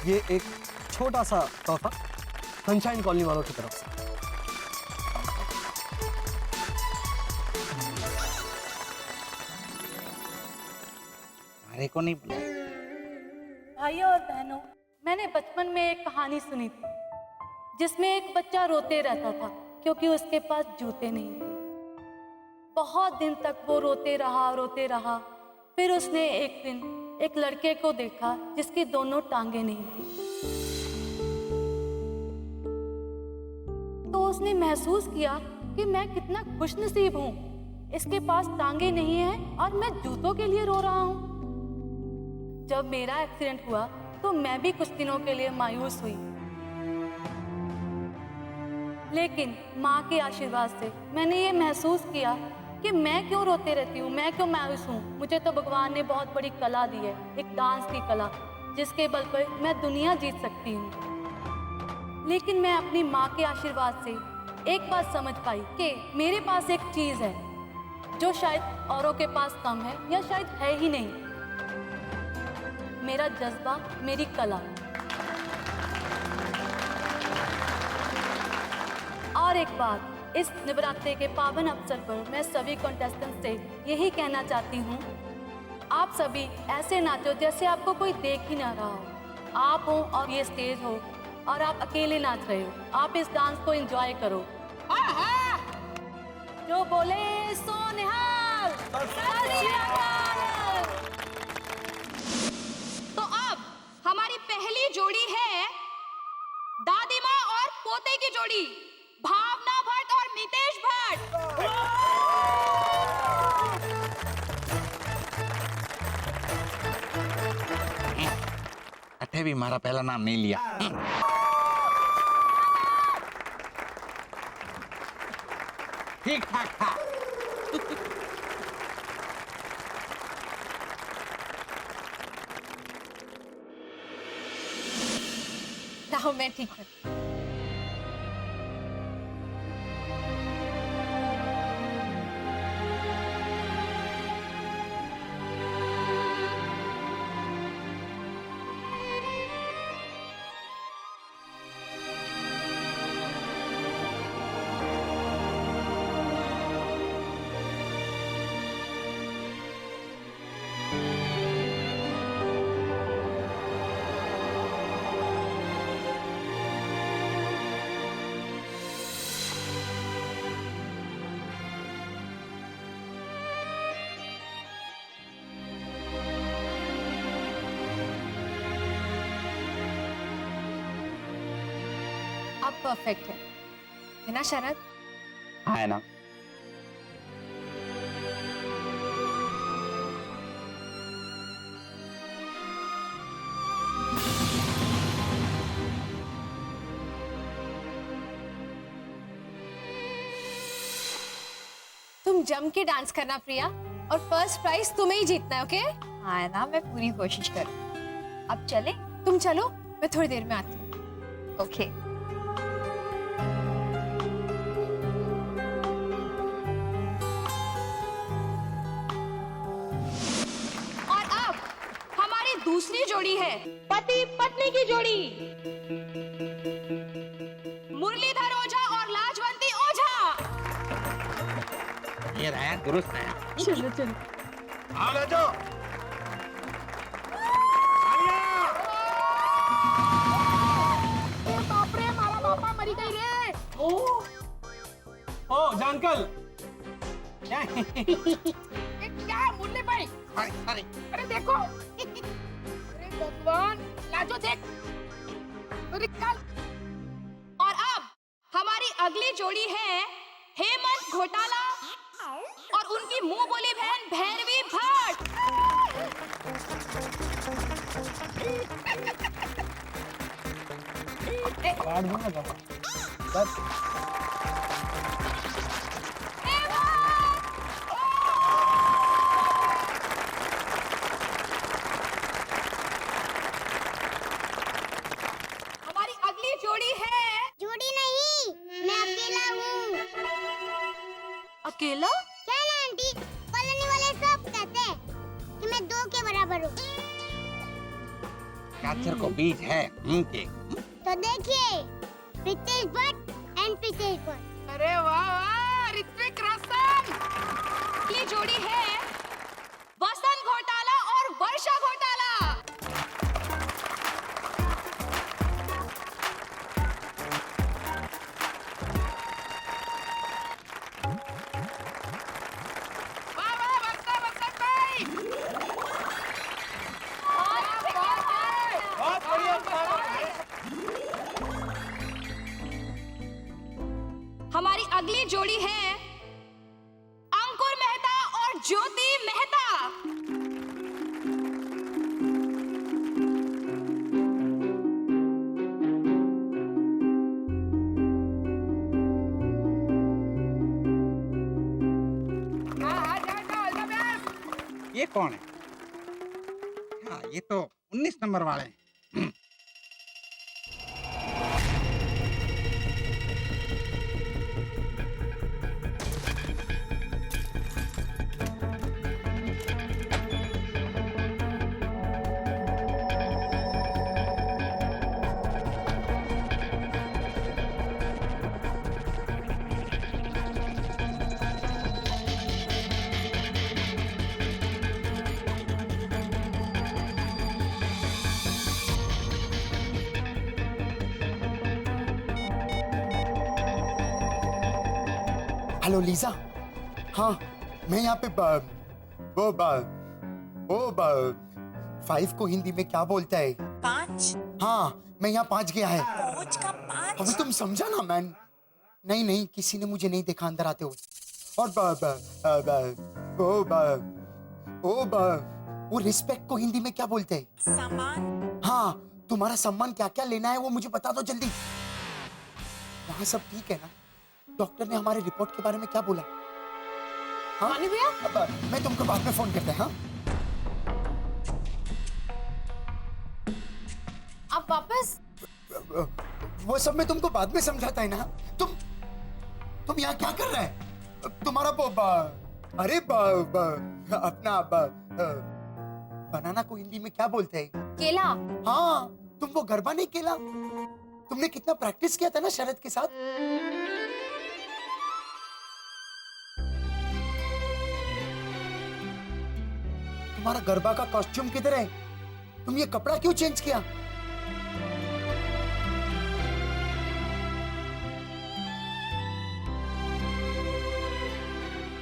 ये एक छोटा सा तोहफा सनशाइन कॉलोनी वालों की तरफ से। अरे को नहीं बुलाया। भाइयों और बहनों, मैंने बचपन में एक कहानी सुनी थी जिसमें एक बच्चा रोते रहता था क्योंकि उसके पास जूते नहीं थे। बहुत दिन तक वो रोते रहा। फिर उसने एक दिन एक लड़के को देखा जिसकी दोनों टांगे नहीं थी। तो उसने महसूस किया कि मैं कितना खुशनसीब हूँ, इसके पास टांगे नहीं हैं और मैं जूतों के लिए रो रहा हूँ। जब मेरा एक्सीडेंट हुआ तो मैं भी कुछ दिनों के लिए मायूस हुई, लेकिन माँ के आशीर्वाद से मैंने ये महसूस किया कि मैं क्यों रोते रहती हूँ, मैं क्यों मायूस हूँ। मुझे तो भगवान ने बहुत बड़ी कला दी है, एक डांस की कला, जिसके बल पर मैं दुनिया जीत सकती हूँ। लेकिन मैं अपनी माँ के आशीर्वाद से एक बात समझ पाई कि मेरे पास एक चीज़ है जो शायद औरों के पास कम है या शायद है ही नहीं, मेरा जज्बा, मेरी कला। और एक बात, इस नवरात्रि के पावन अवसर पर मैं सभी कॉन्टेस्टेंट से यही कहना चाहती हूँ, आप सभी ऐसे नाचो जैसे आपको कोई देख ही ना रहा हो। आप हो और ये स्टेज हो और आप अकेले नाच रहे हो। आप इस डांस को एंजॉय करो। जो बोले सो निहाल। तो अब हमारी पहली जोड़ी है दादी माँ और पोते की जोड़ी, भावना भट्ट और मितेश भट्ट। अठे भी मारा पहला नाम नहीं लिया। ठीक ठाक था। लाओ मैं ठीक है। अब परफेक्ट है ना शरद? हाँ है ना। तुम जम के डांस करना प्रिया, और फर्स्ट प्राइज तुम्हें ही जीतना है। ओके? हाँ है ना, मैं पूरी कोशिश करूँ। अब चले? तुम चलो, मैं थोड़ी देर में आती हूँ। ओके। और अब हमारी दूसरी जोड़ी है पति पत्नी की जोड़ी, मुरलीधर ओझा और लाजवंती ओझा। ये रहा दुरुस्त है। चलो चलो। आओ ले जाओ। बाप रे, मारा बापा मरी गई रे। ओ जानकल। क्या मुरली भाई? अरे देखो, अरे भगवान, लाजो देख। अरे कल। और अब हमारी अगली जोड़ी है हेमंत घोटाला और उनकी मुंह बोली बहन भैरवी भट्ट। कार्ड दूंगा क्या? बस हमारी अगली जोड़ी है। जोड़ी नहीं, मैं अकेला हूँ। अकेला? क्या ना आंटी, कॉलोनी वाले सब कहते हैं कि मैं 2 के बराबर हूँ। कैचर को बीज है के। तो देखिए, प्रीतेश भट्ट एंड प्रीतेश भट्ट। अरे वाह वाह, ऋत्विक रोशन। अगली जोड़ी है वसंत घोटाला और वर्षा घोटाला। वाह वाह, वसंत भाई। बहुत बढ़िया। हमारी अगली जोड़ी है अंकुर मेहता और ज्योति मेहता। हाँ, जाओ, all the best। ये कौन है? हाँ, ये तो 19 नंबर वाले हैं। Hello Lisa. हाँ, मैं यहाँ पे फाइव को हिंदी में क्या बोलता है? 5 हाँ, मैं यहाँ 5 गया है। रोज का 5। अभी तुम समझा ना मैन? नहीं, किसी ने मुझे नहीं देखा अंदर आते हुए। और वो रिस्पेक्ट को हिंदी में क्या बोलते हैं? सामान। हाँ, तुम्हारा सम्मान क्या क्या लेना है वो मुझे बता दो जल्दी। यहाँ सब ठीक है ना? डॉक्टर ने हमारे रिपोर्ट के बारे में क्या बोला? हाँ भैया, अब मैं तुमको बाद में फोन करता है। हाँ, आप वापस? वो सब मैं तुमको बाद में समझाता है ना। तुम यहाँ क्या कर रहे हैं? तुम्हारा अपना बनाना को हिंदी में क्या बोलते हैं? केला। हाँ, तुम वो गरबा नहीं केला? तुमने कितना प्रैक्टिस किया था ना शरद के साथ। तुम्हारा गरबा का कॉस्ट्यूम किधर है? तुम ये कपड़ा क्यों चेंज किया?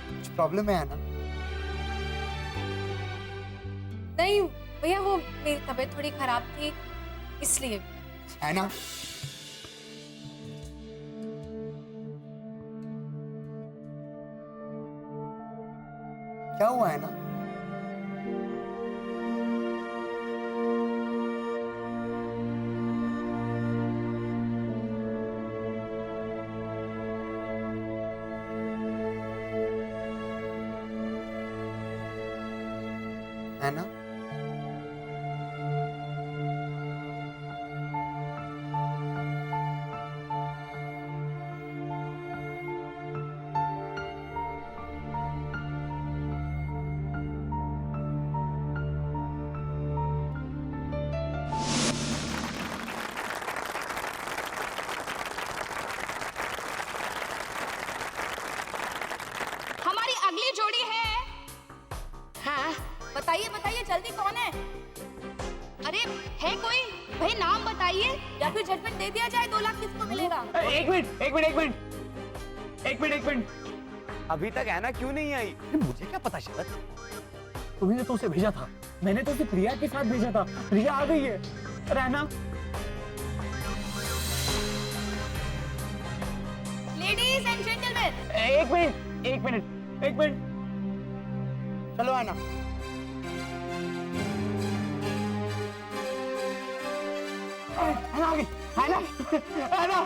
कुछ प्रॉब्लम है ना? नहीं भैया, वो मेरी तबीयत थोड़ी खराब थी इसलिए। है ना? क्या हुआ है ना? है ना? हमारी अगली जोड़ी है। हाँ बताइए बताइए जल्दी, कौन है? अरे है कोई? भाई नाम बताइए। या फिर जजमेंट दे दिया जाए, 2 लाख किसको मिलेगा? एक मिनट। अभी तक ऐना क्यों नहीं आई? मुझे क्या पता शरद, तुम्ही ने तो उसे भेजा था। मैंने तो उसे प्रिया के साथ भेजा था। प्रिया आ गई है। रहना। लेडीज एंड जेंटलमैन, एक मिनट। चलो आना। है ना?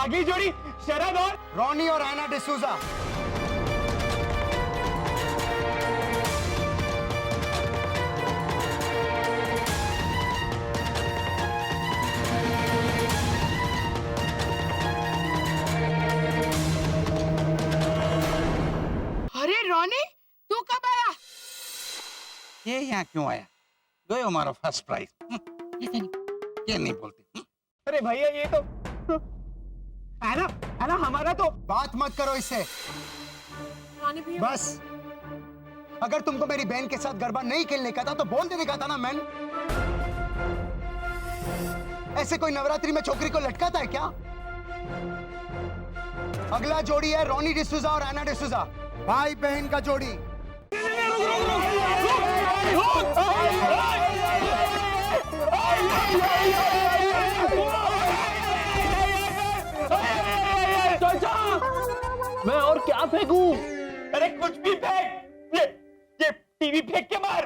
अगली जोड़ी शरद और रॉनी और एना डिसूजा। अरे रोनी, तू कब आया? ये यहाँ क्यों आया? गयो हमारा फर्स्ट प्राइज। ये नहीं बोलते। अरे भैया ये तो है ना हमारा तो। बात मत करो इससे। बस अगर तुमको मेरी बहन के साथ गरबा नहीं खेलने का था तो बोल देने का था ना मैन। ऐसे कोई नवरात्रि में छोकरी को लटकाता है क्या? अगला जोड़ी है रोनी डिसूजा और एना डिसूजा, भाई बहन का जोड़ी। मैं और क्या फेंकूं? अरे कुछ भी फेंक। ये टीवी फेंक के मार।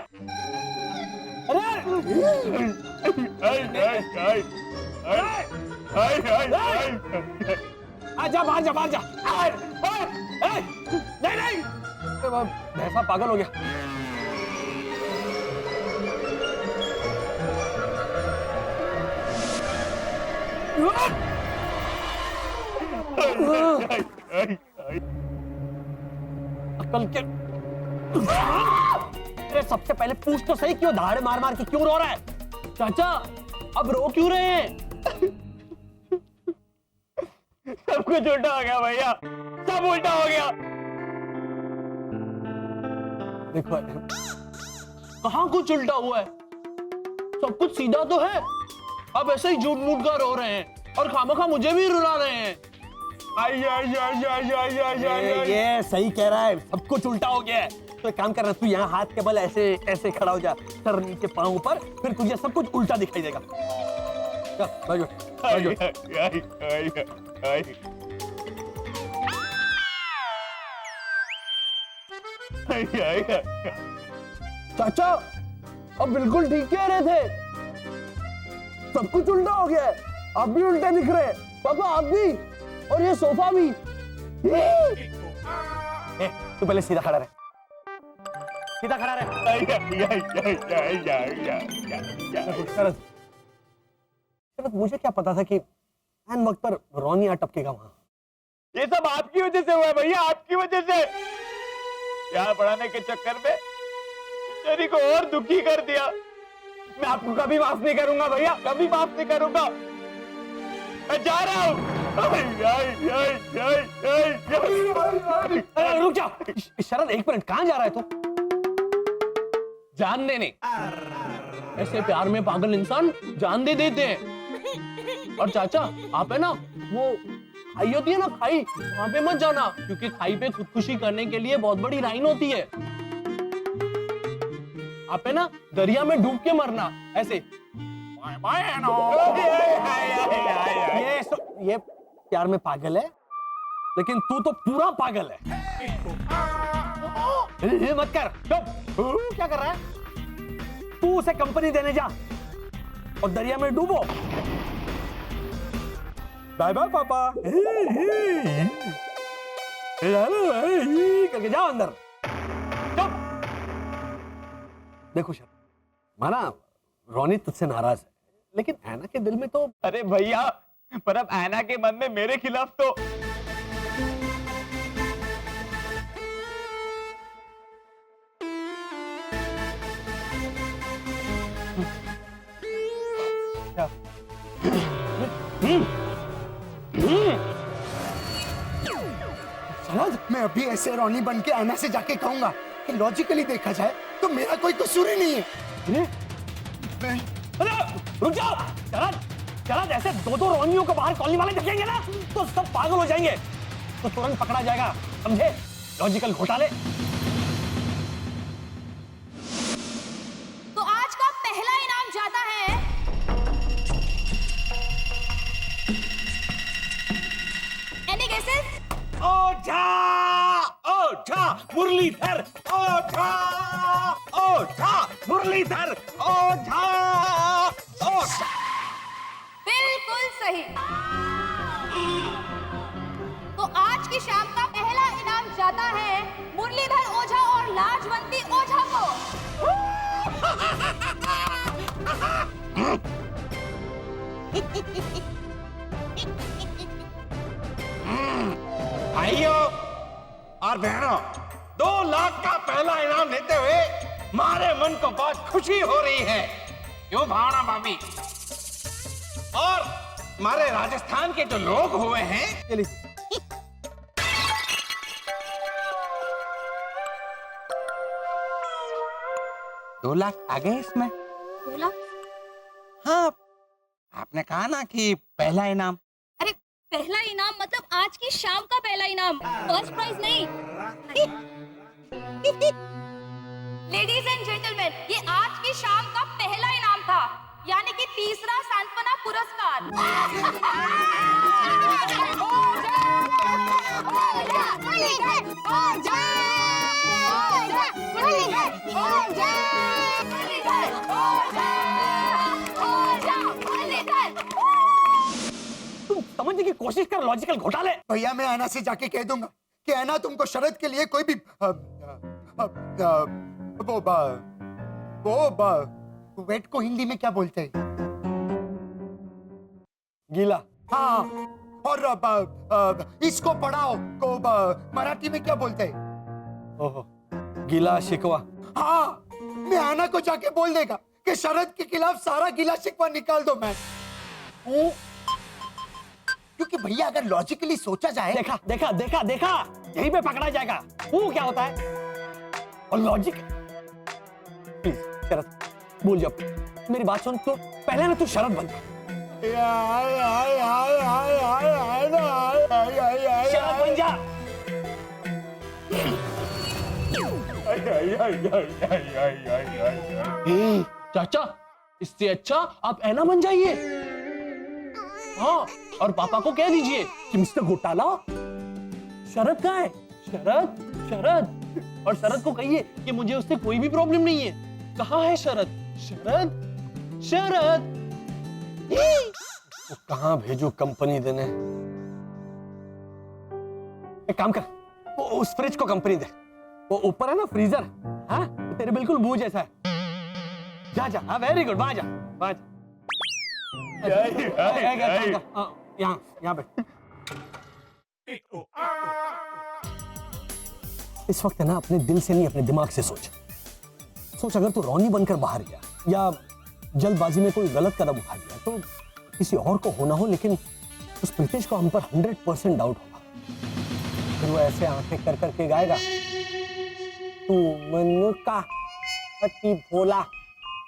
आजा बाहर जा, बाहर जा। नहीं भैंसा पागल हो गया। अकल के। अरे सबसे पहले पूछ तो सही, क्यों धाड़ मार मार के क्यों रो रहा है? चाचा अब रो क्यों रहे हैं? सब कुछ उल्टा हो गया भैया, सब उल्टा हो गया। देखो कहां कुछ उल्टा हुआ है, सब कुछ सीधा तो है। अब ऐसे ही झूठ मूठ का रो रहे हैं और खामखा मुझे भी रुला रहे हैं। ये सही कह रहा है, सब कुछ उल्टा हो गया है। तो एक काम कर रहा, तू यहाँ हाथ के बल ऐसे ऐसे खड़ा हो जा, सर नीचे पांव ऊपर, फिर तुझे सब कुछ उल्टा दिखाई देगा। चाचा अब बिल्कुल ठीक कह रहे थे, सब कुछ उल्टा हो गया है। आप भी उल्टे दिख रहे हैं पापा, आप भी, और ये सोफा भी। तू पहले सीधा खड़ा रहे, सीधा खड़ा रहे। मुझे क्या पता था कि एन वक्त पर रोनी आ टपकेगा वहां। ये सब आपकी वजह से हुआ है भैया, आपकी वजह से। प्यार बढ़ाने के चक्कर में बेचारी को और दुखी कर दिया। मैं आपको कभी माफ नहीं करूंगा भैया, कभी माफ नहीं करूंगा। मैं जा रहा हूं। रुक जा शरद, एक मिनट, कहां जा रहा है तू? जान देने। ऐसे प्यार में पागल इंसान जान दे देते हैं। और चाचा आप है ना, वो खाई होती है ना, खाई, वहां पे मत जाना, क्योंकि खाई पे खुदकुशी करने के लिए बहुत बड़ी लाइन होती है। आप है ना दरिया में डूब के मरना, ऐसे। ये प्यार में पागल है, लेकिन तू तो पूरा पागल है। ये मत कर, क्या कर रहा है तू? उसे कंपनी देने जा और दरिया में डूबो। बाय बाय पापा। करके जाओ अंदर। देखो शर, माना रोनी तुझसे नाराज है, लेकिन ऐना के दिल में तो। अरे भैया, पर अब ऐना के मन में मेरे खिलाफ तो। मैं अभी ऐसे रोनी बन के ऐना से जाके कहूंगा कि लॉजिकली देखा जाए तो मेरा कोई कसूर ही नहीं है। अरे रुक जाओ शरद, शरद, ऐसे दो दो रोनियों को बाहर कॉलोनी वाले देखेंगे ना तो सब पागल हो जाएंगे, तो तुरंत पकड़ा जाएगा, समझे? लॉजिकल घोटाले। तो आज का पहला इनाम जाता है एनी गेसेस? ओझा, ओझा, मुरलीधर, ओझा, ओझा, मुरलीधर, ओझा, ओझा। बिल्कुल सही। तो आज की शाम का पहला इनाम जाता है मुरलीधर ओझा और लाजवंती ओझा को। भाइयों और बहनों, 2 लाख का पहला इनाम लेते हुए मारे मन को बहुत खुशी हो रही है, क्यों भावना भाभी? और हमारे राजस्थान के जो लोग हुए हैं, चलिए 2 लाख आ गए इसमें। 2 लाख? हाँ, आपने कहा ना कि पहला इनाम। अरे पहला इनाम मतलब आज की शाम का पहला इनाम, फर्स्ट प्राइज नहीं। लेडीज एंड जेंटलमैन, ये आज की शाम का पहला इनाम था, यानी कि तीसरा सांत्वना पुरस्कार। तुम समझने की कोशिश कर, लॉजिकल घोटाले। भैया मैं ऐना से जाके कह दूंगा कि ऐना तुमको शरद के लिए कोई भी वेट को हिंदी में क्या बोलते हैं? गीला। हाँ, और इसको पढ़ाओ को मराठी में क्या बोलते हैं? ओहो, गीला शिकवा। हाँ, मैं ऐना को जाके बोल देगा कि शरद के खिलाफ सारा गीला शिकवा निकाल दो। मैं क्योंकि भैया अगर लॉजिकली सोचा जाए, देखा देखा देखा देखा, यहीं पे पकड़ा जाएगा। वो क्या होता है और लॉजिक। प्लीज शरद बोल, जब मेरी बात सुन, तो पहले ना तू शरद बन जा। शरद बन जा। चाचा, इससे अच्छा आप ऐना बन जाइए। हाँ, और पापा को कह दीजिए कि मिस्टर घोटाला, शरद कहाँ है? शरद, शरद। और शरद को कहिए कि मुझे उससे कोई भी प्रॉब्लम नहीं है। कहाँ है शरद? शरद, शरद। वो कहाँ भेजू कंपनी देने? एक काम कर, वो उस फ्रिज को कंपनी दे। वो ऊपर है ना फ्रीजर, हाँ तेरे बिल्कुल मुंह जैसा है। जा जा, हाँ वेरी गुड, वहां जा, वहां जा। यहाँ यहाँ बैठ। इस वक्त है ना, अपने दिल से नहीं अपने दिमाग से सोच। सोच, अगर तू रोनी बनकर बाहर गया या जल्दबाजी में कोई गलत कदम उठा लिया तो किसी और को होना हो, लेकिन उस प्रीतेश को हम पर 100% डाउट होगा। फिर वो ऐसे आंखें कर करके गाएगा, तू मनु का अति भोला,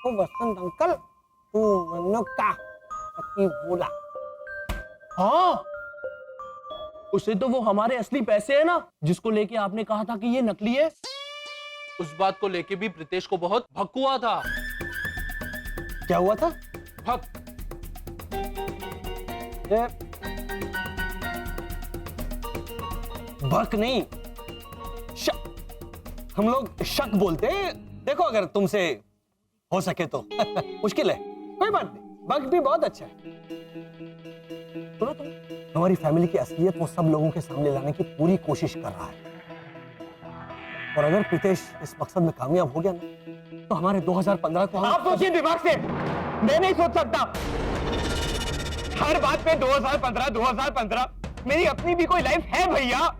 ओ वसंत अंकल तू मनु का अति भोला। हाँ, उसे तो वो हमारे असली पैसे है ना, जिसको लेके आपने कहा था कि ये नकली है, उस बात को लेके भी प्रीतेश को बहुत भक हुआ था। क्या हुआ था? भक। भक नहीं, शक। हम लोग शक बोलते हैं। देखो, अगर तुमसे हो सके तो। मुश्किल है, कोई बात नहीं, भक भी बहुत अच्छा है। सुनो तुम, हमारी फैमिली की असलियत वो सब लोगों के सामने लाने की पूरी कोशिश कर रहा है। और अगर प्रीतेश इस मकसद में कामयाब हो गया ना, तो हमारे 2015 को आप सोचिए दिमाग से, मैं नहीं सोच सकता। हर बात पे 2015 मेरी अपनी भी कोई लाइफ है भैया।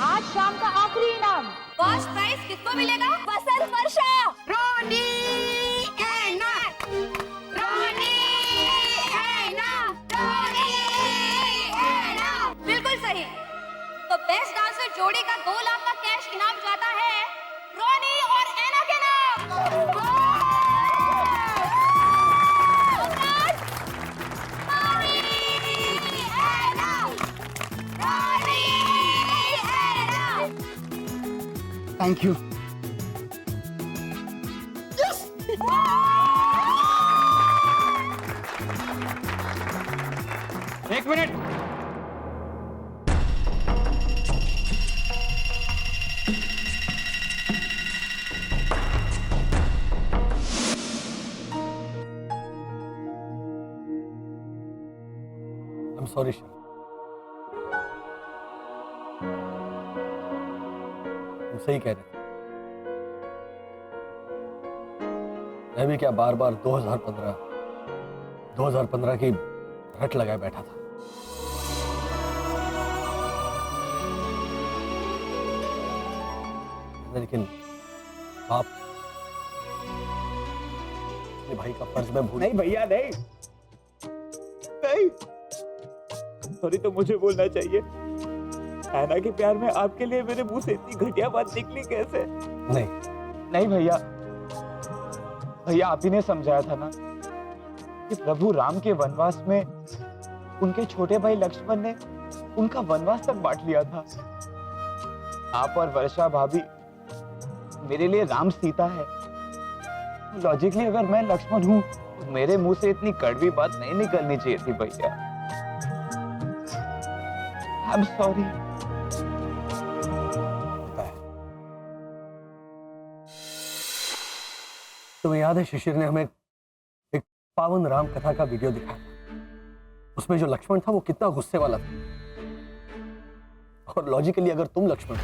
आज शाम का आखिरी इनाम, फर्स्ट प्राइज किसको मिलेगा? वसंत वर्षा। रोनी ऐना, रोनी ऐना, रोनी ऐना। बिल्कुल सही। तो बेस्ट डांसर जोड़ी का 2 लाख का कैश इनाम जाता है रोनी और ऐना के नाम। Thank you. एक मिनट, I'm sorry, Shiv. तुम सही कह रहे थे। मैं भी क्या बार बार 2015 की रट लगाए बैठा था। लेकिन बाप अपने भाई का फर्ज मैं भूल नहीं भैया नहीं, नहीं। सॉरी तो मुझे बोलना चाहिए। ऐना के प्यार में आपके लिए मेरे मुंह से इतनी घटिया बात निकली कैसे? नहीं नहीं भैया, भैया आप ही ने समझाया था ना कि प्रभु राम के वनवास में उनके छोटे भाई लक्ष्मण ने उनका वनवास तक बांट लिया था। आप और वर्षा भाभी मेरे लिए राम सीता है। लॉजिकली अगर मैं लक्ष्मण हूं तो मेरे मुंह से इतनी कड़वी बात नहीं निकलनी चाहिए थी भैया। I am sorry. तुम्हें याद है शिशिर ने हमें एक पावन राम कथा का वीडियो दिखाया था। उसमें जो लक्ष्मण था वो कितना गुस्से वाला था। और लॉजिकली अगर तुम लक्ष्मण हो,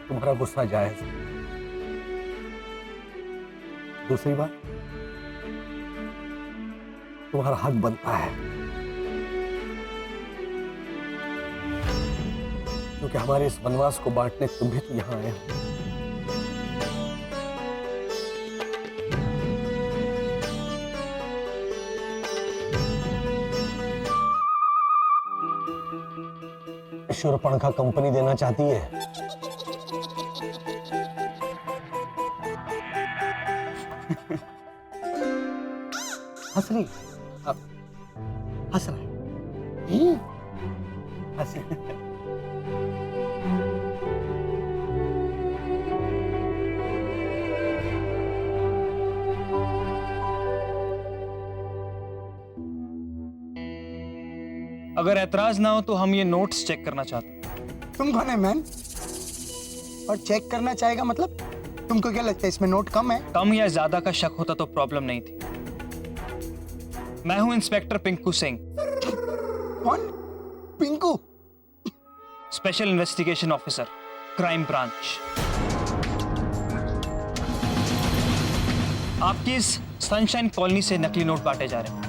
तुम्हारा गुस्सा जायज है। दूसरी बात, तुम्हारा हक बनता है क्योंकि हमारे इस वनवास को बांटने तुम भी तो यहां आए हो। शूर्पणखा कंपनी देना चाहती है। हंस रही, अब हंस रहा है। हंस अगर ऐतराज ना हो तो हम ये नोट्स चेक करना चाहते हैं। तुम कौन है मैन? और चेक करना चाहेगा मतलब? तुमको क्या लगता है इसमें नोट कम है? कम या ज्यादा का शक होता तो प्रॉब्लम नहीं थी। मैं हूं इंस्पेक्टर पिंकू सिंह। कौन? Pinku? Special investigation officer, crime branch. आपकी इस सनशाइन कॉलोनी से नकली नोट बांटे जा रहे हैं।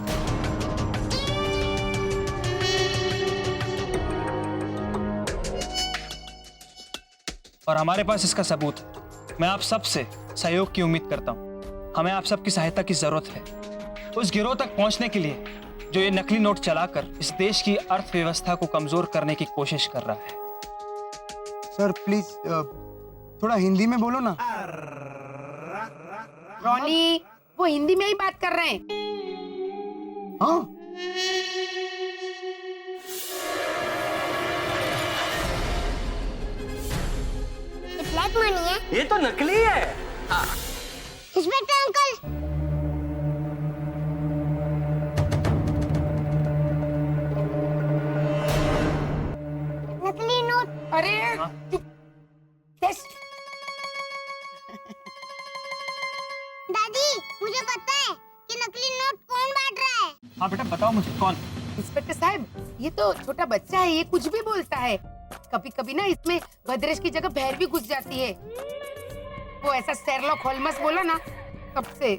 और हमारे पास इसका सबूत है। मैं आप सब से सहयोग की उम्मीद करता हूं। हमें आप सबकी सहायता की जरूरत है उस गिरोह तक पहुंचने के लिए जो ये नकली नोट चलाकर इस देश की अर्थव्यवस्था को कमजोर करने की कोशिश कर रहा है। सर प्लीज थोड़ा हिंदी में बोलो ना। रॉनी, वो हिंदी में ही बात कर रहे हैं। हाँ, ब्लैक मनी है। ये तो नकली है। इंस्पेक्टर अंकल, नकली नोट। अरे चुप। दादी, मुझे पता है कि नकली नोट कौन बांट रहा है। हाँ बेटा बताओ मुझे कौन। इंस्पेक्टर साहब, ये तो छोटा बच्चा है, ये कुछ भी बोलता है। कभी कभी ना इसमें भद्रेश की जगह भैर भी घुस जाती है। वो ऐसा शेरलॉक होल्मस बोला ना तब से।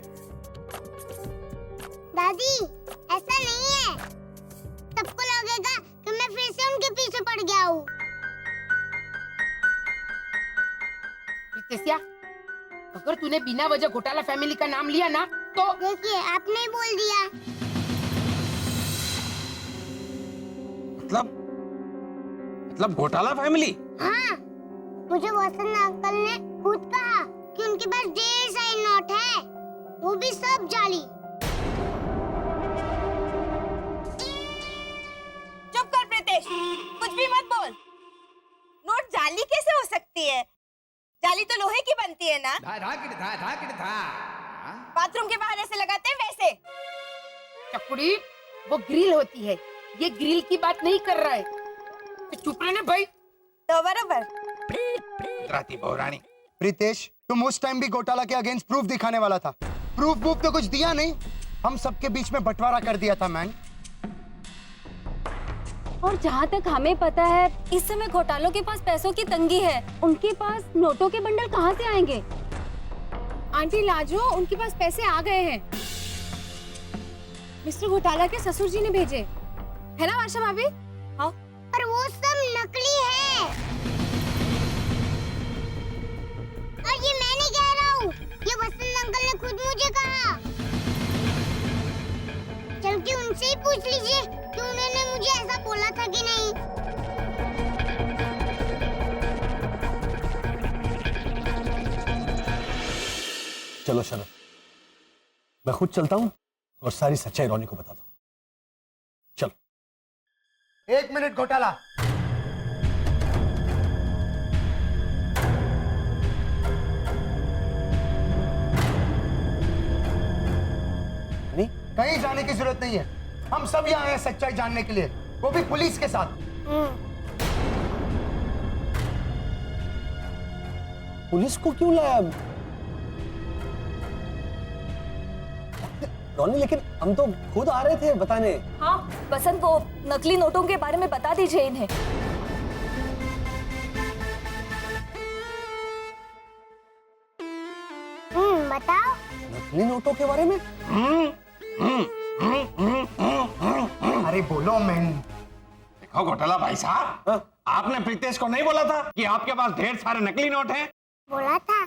दादी, ऐसा नहीं है। सबको लगेगा कि मैं फिर से उनके पीछे पड़ गया हूँ। रितेशिया, अगर तूने बिना वजह घोटाला फैमिली का नाम लिया ना तो देखिए, आपने ही बोल दिया। मतलब घोटाला फैमिली? हाँ, मुझे वसंत अंकल ने खुद कहा कि उनके पास ढेर सारे नोट है, वो भी सब जाली। चुप कर प्रीतेश, कुछ भी मत बोल। नोट जाली कैसे हो सकती है? जाली तो लोहे की बनती है ना। बाथरूम के बाहर ऐसे लगाते हैं वैसे। चकुड़ी, वो ग्रिल होती है, ये ग्रिल की बात नहीं कर रहा है। तो चुप रहना भाई। तो बराबर। राती बहुरानी। प्रीतेश, तुम उस टाइम भी घोटाला के अगेंस्ट प्रूफ दिखाने वाला था। प्रूफ तो कुछ दिया नहीं, हम सबके बीच में बंटवारा कर दिया था मैन। और जहाँ तक हमें पता है इस समय घोटालों के पास पैसों की तंगी है। उनके पास नोटों के बंडल कहाँ से आएंगे? आंटी लाजो, उनके पास पैसे आ गए हैं। मिस्टर घोटाला के ससुर जी ने भेजे, है ना वर्षा भाभी? हाँ। पर वो सब नकली है। और ये मैं नहीं कह रहा हूँ, ये वसंत अंकल ने खुद मुझे कहा। चल के उनसे ही पूछ लीजिए कि उन्होंने मुझे ऐसा बोला था कि नहीं। चलो शरद, मैं खुद चलता हूँ और सारी सच्चाई रोनी को बताता हूँ। चलो। 1 मिनट घोटाला। नहीं? कहीं जाने की जरूरत नहीं है। हम सब यहाँ हैं सच्चाई जानने के लिए, वो भी पुलिस के साथ। पुलिस को क्यों लाया? रोनी, लेकिन हम तो खुद आ रहे थे बताने। हाँ बसंत, वो नकली नोटों के बारे में बता दीजिए इन्हें। बताओ। नकली नोटों के बारे में? अरे बोलो मैन। देखो घोटाला भाई साहब, आपने प्रीतेश को नहीं बोला था कि आपके पास ढेर सारे नकली नोट हैं? बोला था।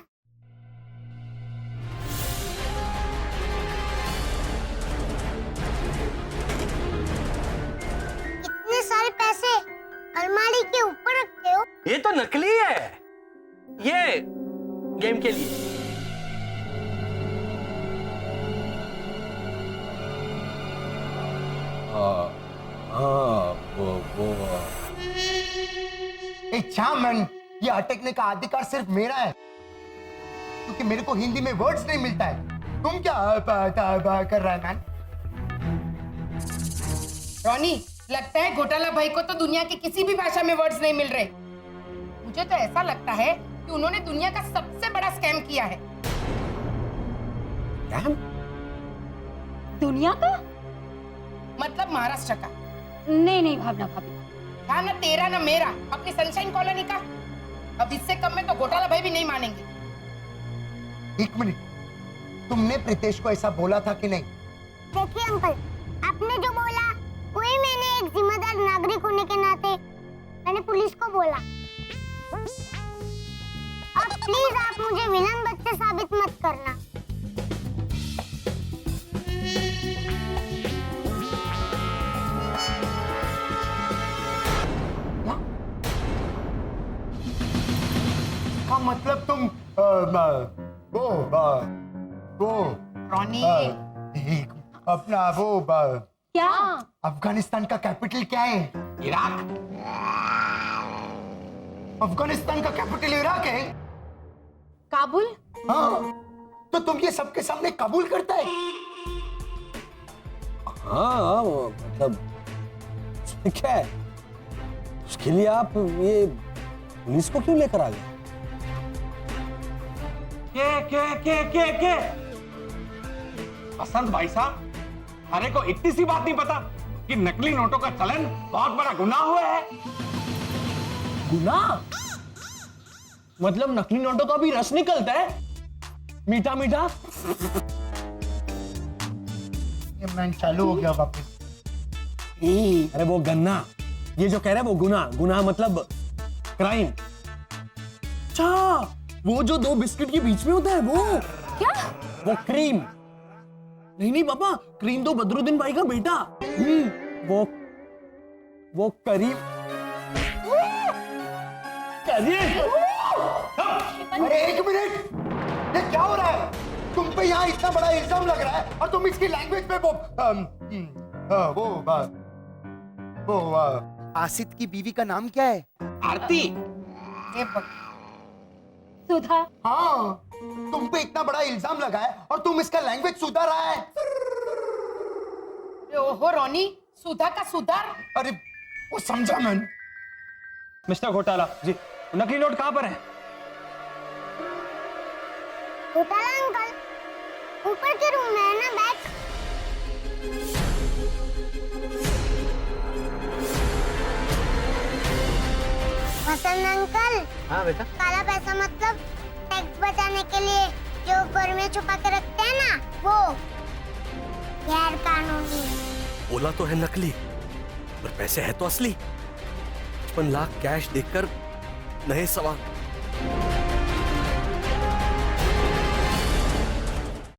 इतने सारे पैसे अलमारी के ऊपर रखते हो? ये तो नकली है, ये गेम के लिए। मैन, ये अटकने का अधिकार सिर्फ मेरा है, क्योंकि मेरे को हिंदी में वर्ड्स नहीं मिलता है। तुम क्या कर रहा है मैन? रॉनी, लगता है घोटाला भाई को तो दुनिया की किसी भी भाषा में वर्ड्स नहीं मिल रहे। मुझे तो ऐसा लगता है कि उन्होंने दुनिया का सबसे बड़ा स्कैम किया है। दुनिया का मतलब महाराष्ट्र का। नहीं भावना भाभी, हाँ ना तेरा ना मेरा, अपनी सनशाइन कॉलोनी का। अब इससे कम में तो घोटाला भाई भी नहीं मानेंगे। 1 मिनट, तुमने प्रीतेश को ऐसा बोला था कि नहीं? देखिए अंकल, आपने जो बोला वही मैंने एक जिम्मेदार नागरिक होने के नाते मैंने पुलिस को बोला। अब प्लीज आप मुझे विलन बच्चे साबित मत करना। का मतलब तुम वो रॉनी, अपना वो क्या? अफगानिस्तान का कैपिटल क्या है? इराक। अफगानिस्तान का कैपिटल इराक है? काबुल। हाँ, तो तुम ये सबके सामने कबूल करता है? हाँ, मतलब उसमें क्या है? उसके लिए आप ये पुलिस को क्यों लेकर आ गए? के बसंत भाई साहब, अरे को इतनी सी बात नहीं पता कि नकली नोटों का चलन बहुत बड़ा गुनाह हुआ है। गुनाह? मतलब नकली नोटों का भी रस निकलता है, मीठा मीठा। ये मैन चालू हो गया वापस। अरे वो गन्ना, ये जो कह रहा है वो गुनाह। गुनाह मतलब क्राइम। अच्छा, वो जो 2 बिस्किट के बीच में होता है वो? क्या? वो क्रीम। नहीं पापा, क्रीम तो बदरुद्दीन भाई का बेटा। वो करीम। अरे 1 मिनट, ये क्या हो रहा है? तुम पे यहाँ इतना बड़ा इल्जाम लग रहा है और तुम इसकी लैंग्वेज में वो आसित की बीवी का नाम क्या है? आरती। सुधा। हाँ, तुम पे इतना बड़ा इल्जाम लगा है और तुम इसका लैंग्वेज सुधार रहा है। ओहो रॉनी, सुधा का सुधार। अरे वो समझा मैंने। मिस्टर घोटाला जी, नकली नोट कहाँ पर है? घोटाला अंकल, ऊपर के रूम में है ना बैग। वसंत अंकल, हाँ बेटा। काला पैसा मतलब टैक्स बचाने के लिए जो घर में छुपा के रखते हैं ना, वो गैर कानूनी। बोला तो है नकली, पर पैसे है तो असली। 55 लाख कैश देखकर नए सवाल।